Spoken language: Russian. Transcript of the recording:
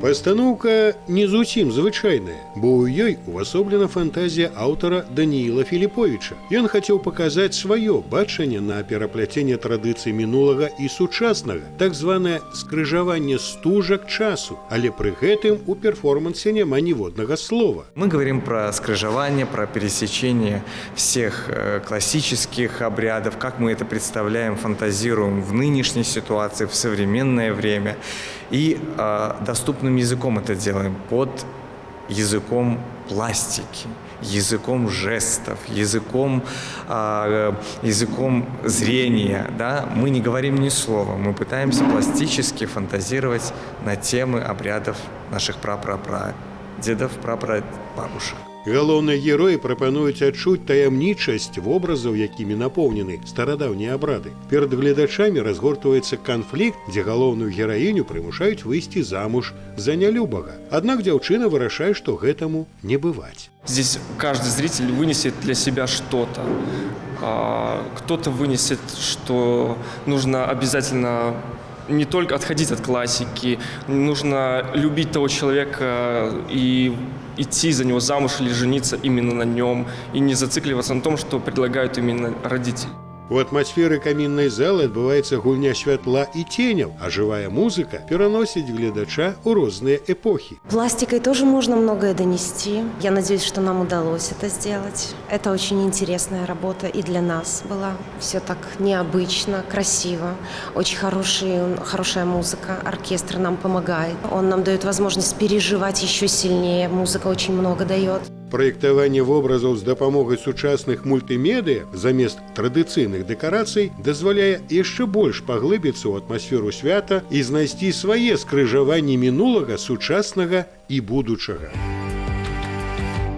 Пастаноўка не зусім звычайная, бо ў ёй увасоблена фантазія аўтара Данііла Філіповіча. Ён хацеў паказаць сваё бачанне на перапляценне традыцый мінулага і сучаснага, так званае скрыжаванне стужак часу, але пры гэтым у перформансе няма ніводнага слова. Мы говорим про скрыжование, про пересечение всех классических обрядов, как мы это представляем, фантазируем в нынешней ситуации, в современное время. И доступным языком это делаем, под языком пластики, языком жестов, языком зрения. Да? Мы не говорим ни слова, мы пытаемся пластически фантазировать на темы обрядов наших прапрапрадедов, прапрабабушек. Галоўныя героі прапануюць адчуць таямнічасць вобразаў, якімі напоўнены старадаўнія абрады. Перад гледачамі разгортваецца канфлікт, дзе галоўную гераіню прымушаюць выйсці замуж за нялюбага. Аднак дзяўчына вырашае, што гэтаму не бываць. Здесь каждый зритель вынесет для себя что-то. Кто-то вынесет, что нужно обязательно не только отходить от классики, нужно любить того человека и идти за него замуж или жениться именно на нем, и не зацикливаться на том, что предлагают именно родители. У атмасферы каміннай залы адбываецца гульня святла і теняў, а жывая музыка пераносіць гледача ў розныя эпохи. Пластикой тоже можно многое донести. Я надеюсь, что нам удалось это сделать. Это очень интересная работа и для нас была. Все так необычно, красиво. Очень хорошая музыка. Оркестр нам помогает. Он нам дает возможность переживать еще сильнее. Музыка очень много дает. Праектаванне вобразаў з дапамогай сучасных мультымедыя замест традыцыйных дэкарацый дазваляе яшчэ больш паглыбіцца ў атмасферу свята і знайсці свае скрыжаванні мінулага, сучаснага і будучага.